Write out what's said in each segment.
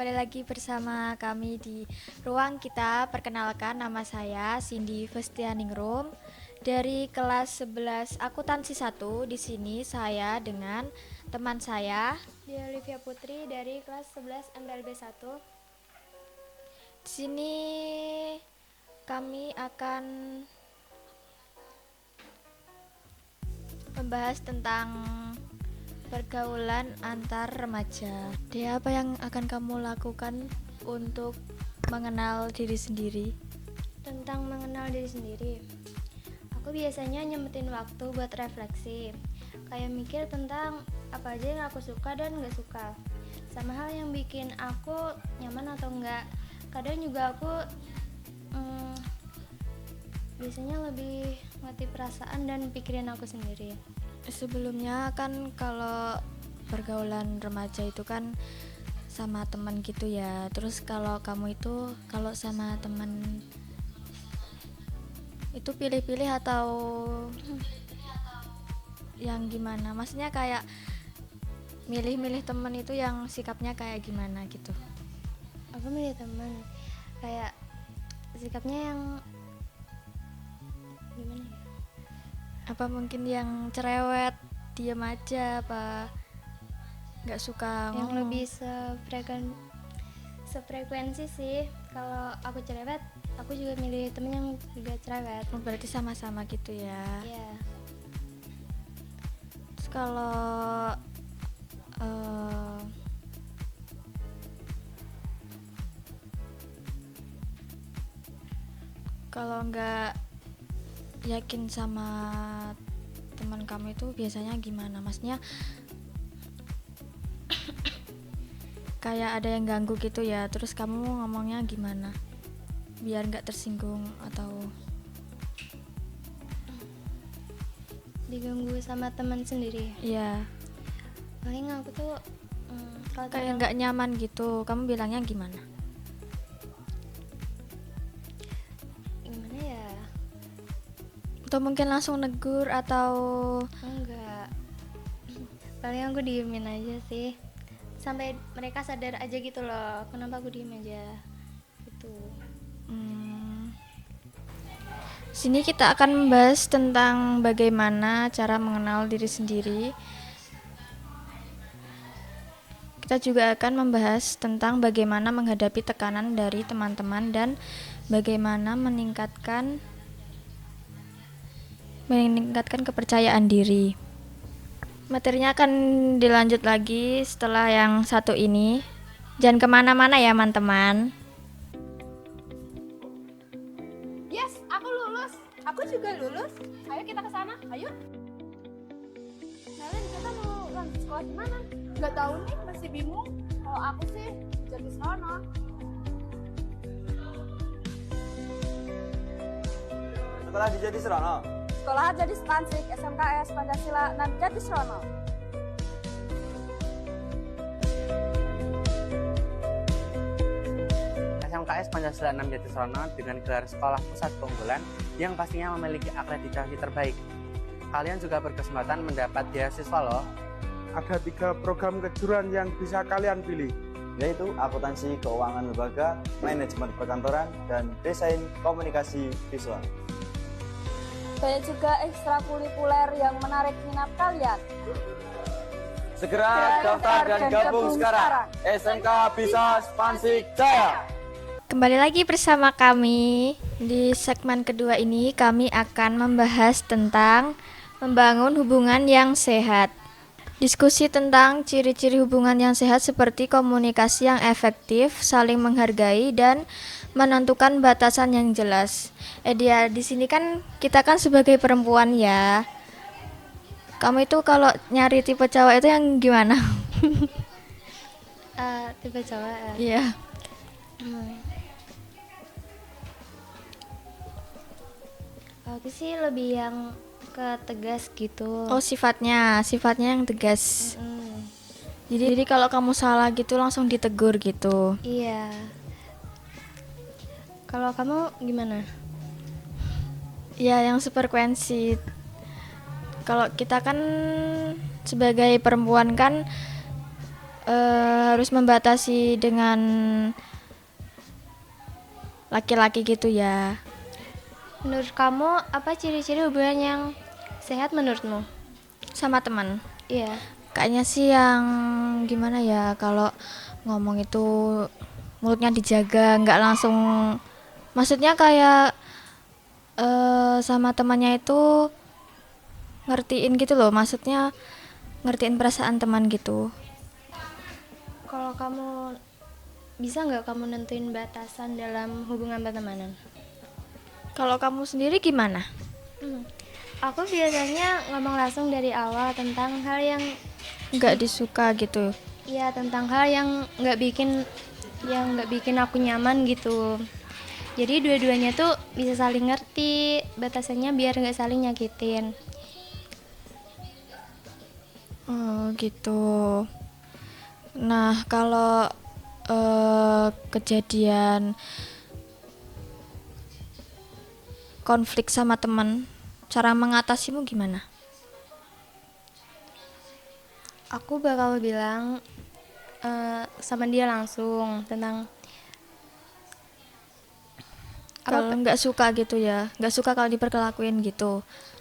kembali lagi bersama kami di ruang kita. Perkenalkan, nama saya Cindy Festianingrum dari kelas 11 Akuntansi 1. Di sini saya dengan teman saya Dia Olivia Putri dari kelas 11 MLB 1. Di sini kami akan membahas tentang pergaulan antar remaja. Dia apa yang akan kamu lakukan untuk mengenal diri sendiri? Tentang mengenal diri sendiri, aku biasanya nyempetin waktu buat refleksi, kayak mikir tentang apa aja yang aku suka dan gak suka, sama hal yang bikin aku nyaman atau enggak. Kadang juga aku biasanya lebih ngerti perasaan dan pikirin aku sendiri. Sebelumnya kan kalau pergaulan remaja itu kan sama teman gitu ya. Terus kalau kamu itu kalau sama teman itu pilih-pilih atau yang gimana? Maksudnya kayak milih-milih teman itu yang sikapnya kayak gimana gitu? Aku milih teman kayak sikapnya yang gimana ya? Apa mungkin yang cerewet, diam aja, apa nggak suka Yang ngomong? lebih sefrekuensi sih. Kalau aku cerewet, aku juga milih temen yang juga cerewet. Oh, berarti sama-sama gitu ya. Iya. Terus eh, kalau nggak yakin sama teman kamu itu biasanya gimana? Maksudnya kayak ada yang ganggu gitu ya, terus kamu ngomongnya gimana biar nggak tersinggung atau Diganggu sama teman sendiri. ya Paling aku tuh kalau kayak temen nggak nyaman gitu, kamu bilangnya gimana? gimana ya? Atau mungkin langsung negur atau Enggak. Paling aku diemin aja sih. Sampai mereka sadar aja gitu loh. Kenapa aku diem aja? Gitu. Sini kita akan membahas tentang bagaimana cara mengenal diri sendiri. Kita juga akan membahas tentang bagaimana menghadapi tekanan dari teman-teman dan bagaimana meningkatkan kepercayaan diri. Materinya akan dilanjut lagi setelah yang satu ini. Jangan kemana-mana ya teman-teman. Yes, aku lulus. Aku juga lulus. Ayo kita ke sana. Ayo. Kalian kita mau lanjut sekolah di mana? Gak tahu nih, masih bingung. Kalau aku sih jadi sono. Sekolah di Jatisrono. Sekolah jadi Stansik SMKS Pancasila 6 Jatisrono. SMKS Pancasila 6 Jatisrono dengan gelar sekolah pusat keunggulan yang pastinya memiliki akreditasi terbaik. Kalian juga berkesempatan mendapat beasiswa loh. Ada 3 program kejuruan yang bisa kalian pilih, Yaitu akuntansi keuangan lembaga, manajemen perkantoran, dan desain komunikasi visual. Banyak juga ekstrakurikuler yang menarik minat kalian. Segera daftar dan gabung sekarang. SMK Bisa Spansik Jaya. Kembali lagi bersama kami. Di segmen kedua ini kami akan membahas tentang membangun hubungan yang sehat. Diskusi tentang ciri-ciri hubungan yang sehat seperti komunikasi yang efektif, saling menghargai, dan menentukan batasan yang jelas. Dia di sini kan kita kan sebagai perempuan ya. Kamu itu kalau nyari tipe cowok itu yang gimana? Tipe cowok ya. Iya. Aku sih lebih yang ke tegas gitu. Oh, sifatnya yang tegas. Mm, Jadi kalau kamu salah gitu langsung ditegur gitu. iya. Kalau kamu gimana? Ya, yang sefrekuensi. Kalau kita kan sebagai perempuan kan harus membatasi dengan laki-laki gitu ya. Menurut kamu apa ciri-ciri hubungan yang sehat menurutmu? Sama teman. Iya. Kayaknya sih yang gimana ya, kalau ngomong itu mulutnya dijaga, nggak langsung, maksudnya kayak sama temannya itu ngertiin gitu loh, maksudnya ngertiin perasaan teman gitu. Kalau kamu bisa nggak kamu nentuin batasan dalam hubungan pertemanan? Kalau kamu sendiri gimana? Aku biasanya ngomong langsung dari awal tentang hal yang Nggak disuka gitu. ya tentang hal yang nggak bikin aku nyaman gitu. Jadi dua-duanya tuh bisa saling ngerti batasannya biar nggak saling nyakitin. Oh gitu. Nah kalau kejadian konflik sama teman, cara mengatasimu gimana? Aku bakal bilang sama dia langsung tentang Kalau nggak suka gitu ya, nggak suka kalau diperlakuin gitu.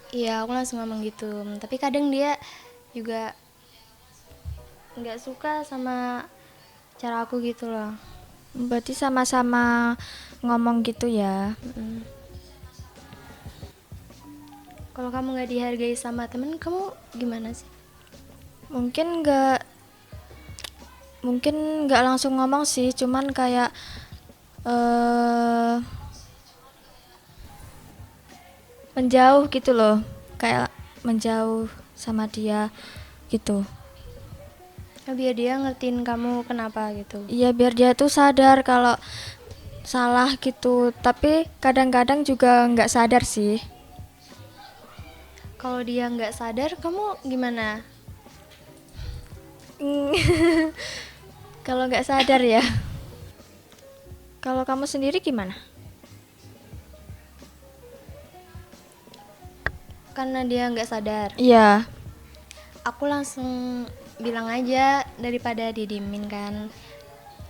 iya, aku langsung ngomong gitu. Tapi kadang dia juga nggak suka sama cara aku gitu loh. Berarti sama-sama ngomong gitu ya. Kalau kamu nggak dihargai sama temen, kamu gimana sih? Mungkin nggak langsung ngomong sih, cuman kayak menjauh gitu loh, kayak menjauh sama dia gitu. Biar dia ngertiin kamu kenapa gitu. Iya, biar dia tuh sadar kalau salah gitu, tapi kadang-kadang juga nggak sadar sih. Kalau dia nggak sadar, kamu gimana? Kalau nggak sadar ya. Kalau kamu sendiri gimana? Karena dia nggak sadar, Iya. aku langsung bilang aja daripada didiemin kan,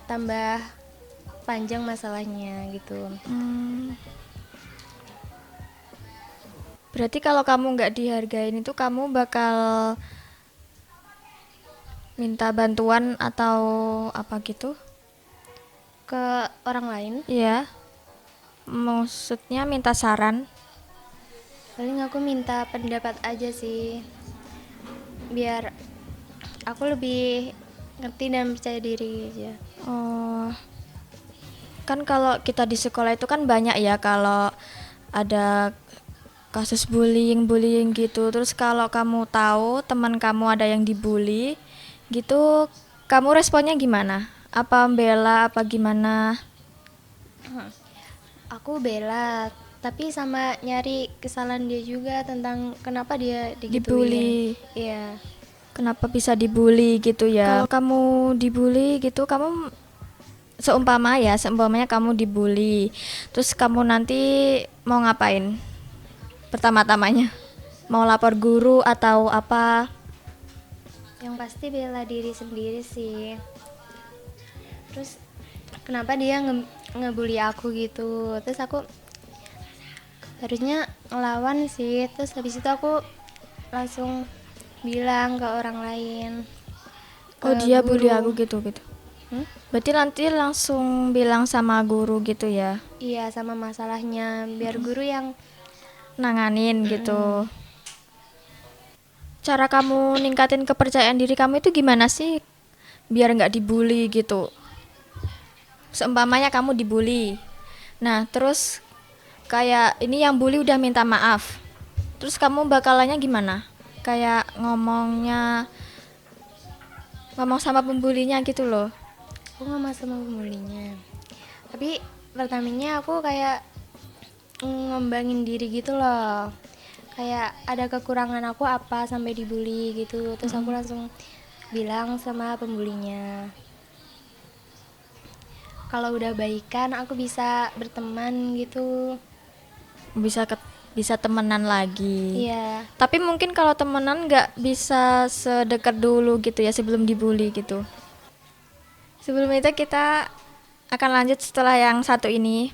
tambah panjang masalahnya gitu. Berarti kalau kamu nggak dihargain itu kamu bakal minta bantuan atau apa gitu? Ke orang lain, Iya. Maksudnya minta saran. paling aku minta pendapat aja sih, biar aku lebih ngerti dan percaya diri aja. Oh. Kan kalau kita di sekolah itu kan banyak ya kalau ada kasus bullying gitu. Terus kalau kamu tahu teman kamu ada yang dibully gitu, kamu responnya gimana? Apa bela apa gimana? Aku bela, tapi sama nyari kesalahan dia juga tentang kenapa dia digituin. Dibully. Iya. Kenapa bisa dibully gitu ya? Kalau kamu dibully gitu, kamu seumpamanya kamu dibully, terus kamu nanti mau ngapain? Pertama-tamanya mau lapor guru atau apa? Yang pasti bela diri sendiri sih. Terus kenapa dia ngebully aku gitu? Terus aku harusnya ngelawan sih. Terus habis itu aku langsung bilang ke orang lain. Oh, Ke dia bully guru. aku gitu. Hmm? Berarti nanti langsung bilang sama guru gitu ya, Iya, sama masalahnya biar guru yang nanganin gitu. Cara kamu ningkatin kepercayaan diri kamu itu gimana sih biar nggak dibully gitu? Seumpamanya kamu dibully, nah terus kayak ini yang bully udah minta maaf, terus kamu bakalannya gimana? Kayak ngomong sama pembulinya gitu loh. aku ngomong sama pembulinya. Tapi pertamanya aku kayak ngembangin diri gitu loh. Kayak ada kekurangan aku apa sampai dibully gitu. Terus aku langsung bilang sama pembulinya. Kalau udah baikan aku bisa berteman gitu. Bisa temenan lagi. Iya. Tapi mungkin kalau temenan nggak bisa sedekat dulu gitu ya sebelum dibully gitu. Sebelum itu kita akan lanjut setelah yang satu ini.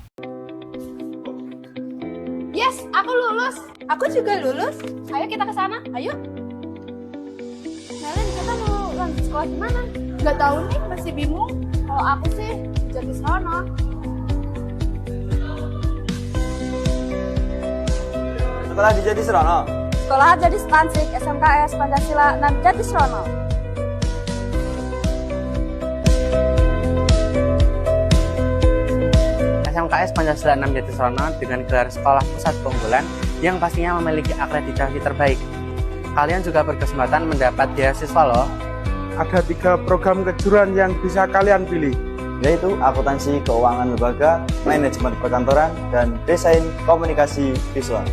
Yes, aku lulus. Aku juga lulus. Ayo kita ke sana. Ayo. Helen, kita mau lanjut sekolah di mana? Gak tahu nih, masih bingung. Kalau aku sih jadi sana. Sekolah di Jatisrono. Sekolah jadi Stansik SMKS Pancasila 6 Jatisrono. SMKS Pancasila 6 Jatisrono dengan gelar sekolah pusat keunggulan yang pastinya memiliki akreditasi terbaik. Kalian juga berkesempatan mendapat beasiswa loh. Ada 3 program kejuruan yang bisa kalian pilih, Yaitu akuntansi keuangan lembaga, manajemen perkantoran, dan desain komunikasi visual.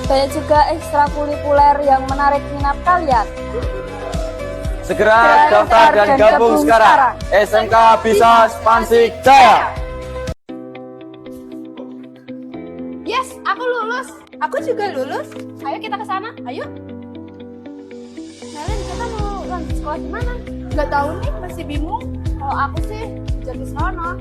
Banyak juga ekstrakurikuler yang menarik minat kalian. Segera daftar dan gabung sekarang. SMK Bisa Spansik Jaya. Yes, aku lulus. Aku juga lulus. Ayo kita ke sana. Ayo. Helen, kita mau lanjut sekolah di mana? Gak tahu nih, masih bingung. Kalau aku sih jadi sana.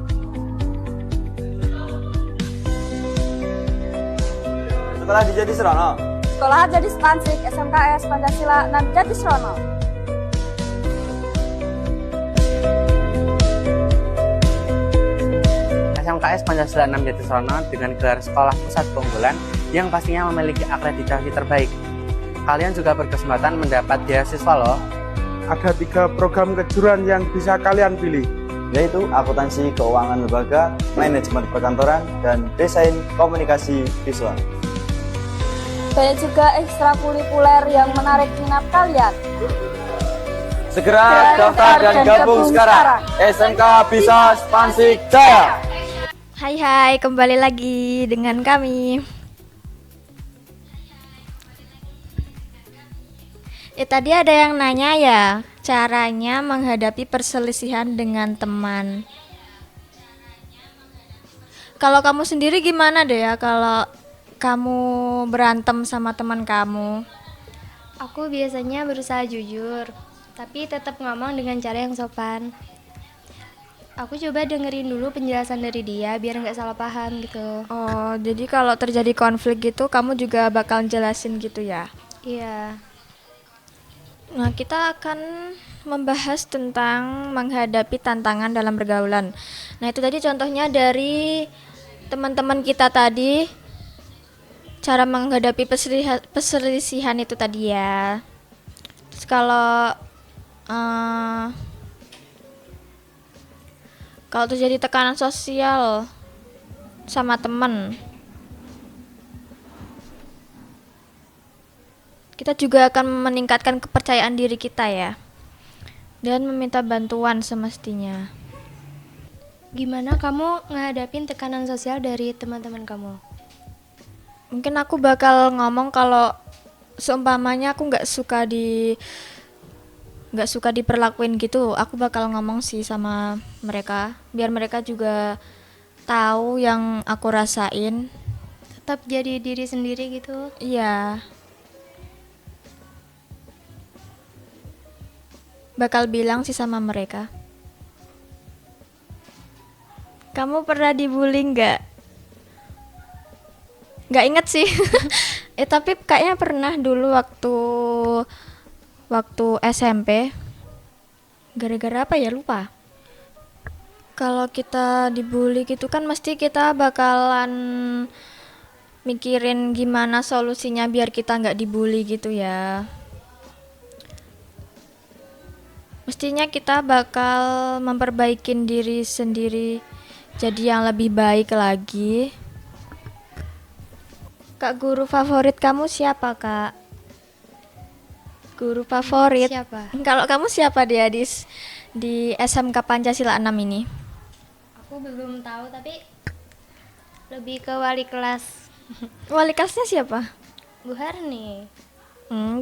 Sekolah di Jatisrono. Sekolah jadi Stansik SMKS Pancasila 6 Jatisrono. SMKS Pancasila 6 Jatisrono dengan gelar sekolah pusat keunggulan yang pastinya memiliki akreditasi terbaik. Kalian juga berkesempatan mendapat beasiswa loh. ada 3 program kejuruan yang bisa kalian pilih, Yaitu akuntansi keuangan lembaga, manajemen perkantoran, dan desain komunikasi visual. Banyak juga ekstrakurikuler yang menarik minat kalian. Segera daftar dan gabung sekarang. SMK Bisa Spansik Jaya. Hai, kembali lagi dengan kami. Tadi ada yang nanya ya, caranya menghadapi perselisihan dengan teman. Kalau kamu sendiri gimana deh ya kalau kamu berantem sama teman kamu? Aku biasanya berusaha jujur, tapi tetap ngomong dengan cara yang sopan. Aku coba dengerin dulu penjelasan dari dia biar nggak salah paham gitu. Oh, jadi kalau terjadi konflik gitu kamu juga bakal jelasin gitu ya? Iya. Nah, kita akan membahas tentang menghadapi tantangan dalam pergaulan. Nah, itu tadi contohnya dari teman-teman kita tadi, cara menghadapi perselisihan itu tadi ya. Terus kalau terjadi tekanan sosial sama teman, kita juga akan meningkatkan kepercayaan diri kita ya, dan meminta bantuan semestinya. Gimana kamu ngehadapin tekanan sosial dari teman-teman kamu? Mungkin aku bakal ngomong kalau seumpamanya aku nggak suka diperlakuin gitu, aku bakal ngomong sih sama mereka, biar mereka juga tahu yang aku rasain. Tetap jadi diri sendiri gitu. Iya. Bakal bilang sih sama mereka. Kamu pernah dibully nggak? Nggak inget sih. Tapi kayaknya pernah dulu waktu SMP. Gara-gara apa ya, lupa. Kalau kita dibully gitu kan mesti kita bakalan mikirin gimana solusinya biar kita nggak dibully gitu ya. Mestinya kita bakal memperbaikin diri sendiri jadi yang lebih baik lagi. Kak, guru favorit kamu siapa, Kak? Guru favorit? Siapa? Kalau kamu siapa dia di SMK Pancasila 6 ini? Aku belum tahu tapi lebih ke wali kelas. Wali kelasnya siapa? Bu Harni.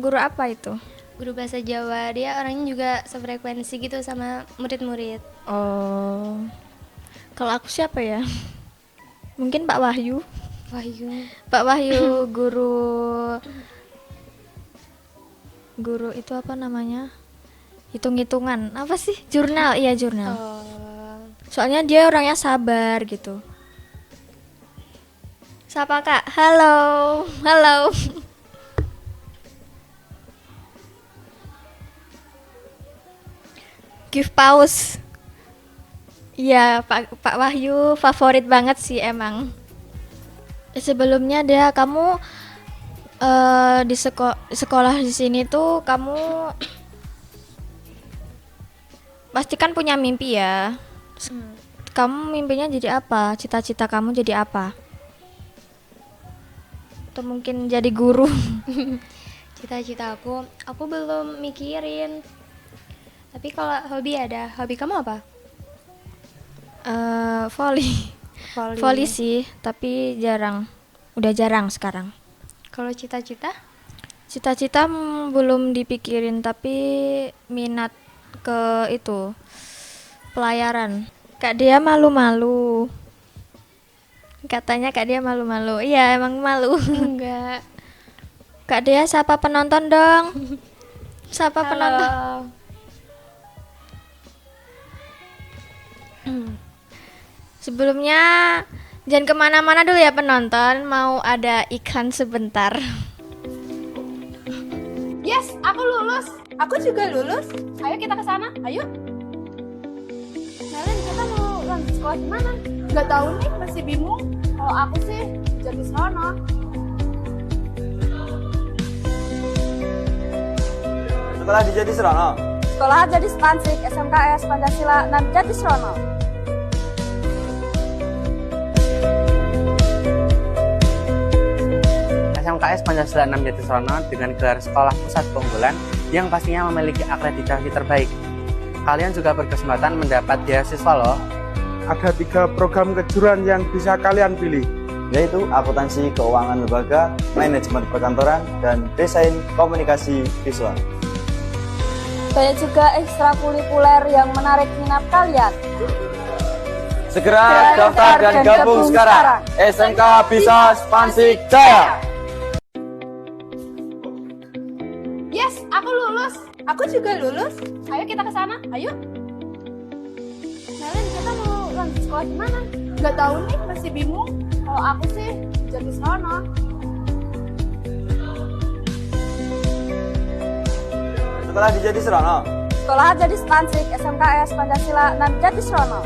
Guru apa itu? Guru bahasa Jawa, dia orangnya juga sefrekuensi gitu sama murid-murid. Oh, kalau aku siapa ya? Mungkin Pak Wahyu. Wahyu. Pak Wahyu guru itu apa namanya? hitung-hitungan. Apa sih? Jurnal, iya jurnal. Oh, Soalnya dia orangnya sabar gitu. Sapa Kak? Halo. Halo. Give pause. Iya, Pak Wahyu favorit banget sih emang. Sebelumnya dia kamu di sekolah di sini tuh kamu pasti kan punya mimpi ya. Kamu mimpinya jadi apa? Cita-cita kamu jadi apa? Atau mungkin jadi guru? cita-cita aku belum mikirin. Tapi kalau hobi ada. Hobi kamu apa? Volley. Volley sih, tapi jarang. Udah jarang sekarang. Kalau cita-cita? Cita-cita belum dipikirin, tapi minat ke itu pelayaran. Kak dia malu-malu. Katanya Kak dia malu-malu. Iya, emang malu. Enggak. Kak dia sapa penonton dong. Sapa penonton. Halo. Sebelumnya jangan kemana-mana dulu ya penonton. Mau ada iklan sebentar. Yes, aku lulus. Aku juga lulus. Ayo kita ke sana. Ayo. Kalian kita mau lanjut sekolah di mana? Gak tahu nih, masih bingung. Kalau aku sih jadi sono. Sekolah di Jatisrono. Sekolah jadi Spansik, SMKS, Pancasila, dan Jatisrono. SMKS Pancasila 6 Jatisrono dengan gelar sekolah pusat keunggulan yang pastinya memiliki akreditasi terbaik. Kalian juga berkesempatan mendapat beasiswa loh. Ada 3 program kejuruan yang bisa kalian pilih. Yaitu akuntansi keuangan lembaga, manajemen perkantoran, dan desain komunikasi visual. Banyak juga ekstrakurikuler yang menarik minat kalian. Segera daftar dan gabung sekarang. SMK Bisa Spansik Jaya. Yes, aku lulus. Aku juga lulus. Ayo kita ke sana. Ayo. Kalian kita mau lanjut sekolah di mana? Gak tahu nih, masih bingung. Kalau aku sih jadi sono. Sekolah di Jatisrono. Sekolah jadi Spansik, SMKS, Pancasila, dan Jatisrono.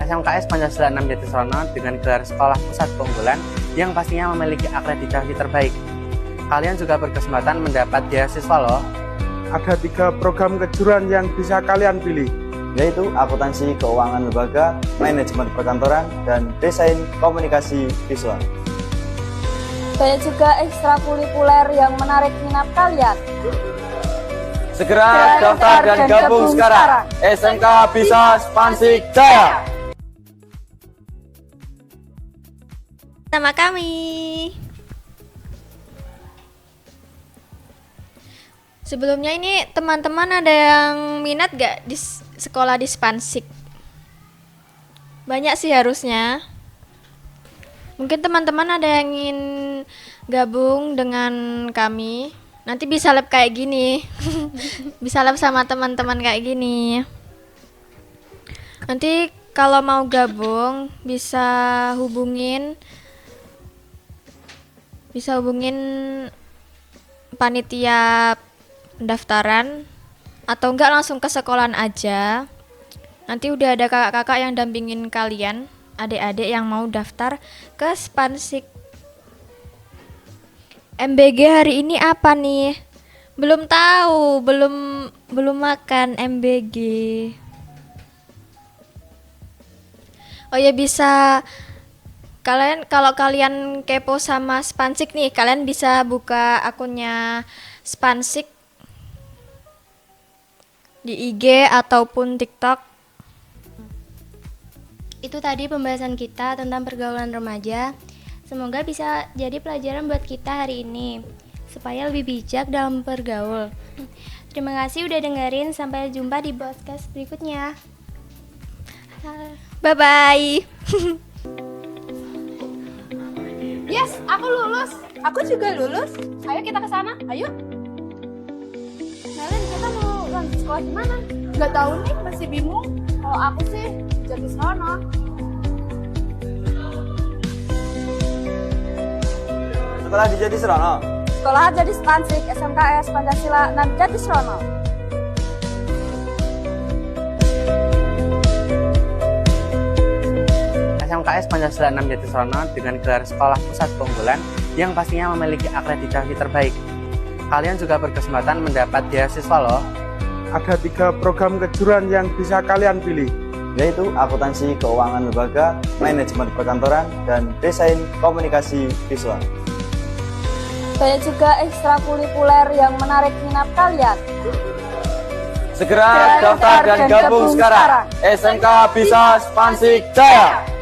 SMKS Pancasila 6 Jatisrono dengan gelar sekolah pusat keunggulan yang pastinya memiliki akreditasi terbaik. Kalian juga berkesempatan mendapat beasiswa loh. Ada 3 program kejuruan yang bisa kalian pilih. Yaitu akuntansi keuangan lembaga, manajemen perkantoran, dan desain komunikasi visual. Banyak juga ekstrakurikuler yang menarik minat kalian. Segera daftar dan gabung sekarang. SMK Bisa Spansik Jaya. Sama kami. Sebelumnya ini teman-teman ada yang minat gak di sekolah di Spansik? Banyak sih harusnya. Mungkin teman-teman ada yang ingin gabung dengan kami. Nanti bisa lab kayak gini. Bisa lab sama teman-teman kayak gini. Nanti kalau mau gabung bisa hubungin panitia pendaftaran atau enggak langsung ke sekolahan aja. Nanti udah ada kakak-kakak yang dampingin kalian, adik-adik yang mau daftar ke Spansik. MBG hari ini apa nih? Belum tahu, belum makan MBG. Oh ya bisa kalau kalian kepo sama Spansik nih, kalian bisa buka akunnya Spansik di IG ataupun TikTok. Itu tadi pembahasan kita tentang pergaulan remaja. Semoga bisa jadi pelajaran buat kita hari ini supaya lebih bijak dalam bergaul. Terima kasih udah dengerin. Sampai jumpa di podcast berikutnya. Bye bye. Yes, aku lulus. Aku juga lulus. Ayo kita ke sana. Ayo. Nelen, kita mau lanjut sekolah di mana? Nggak tahu nih, masih bingung. Kalau aku sih jadi sono. Sekolah di Jatisrono. Sekolah jadi Spansik, SMKS, Pancasila, dan Jatisrono. SMKS Pancasila 6 Jatisrono dengan gelar sekolah pusat keunggulan yang pastinya memiliki akreditasi terbaik. Kalian juga berkesempatan mendapat beasiswa loh. Ada 3 program kejuruan yang bisa kalian pilih. Yaitu akuntansi keuangan lembaga, manajemen perkantoran, dan desain komunikasi visual. Banyak juga ekstrakurikuler yang menarik minat kalian. Segera daftar dan gabung sekarang. SMK Bisa Spansik Jaya.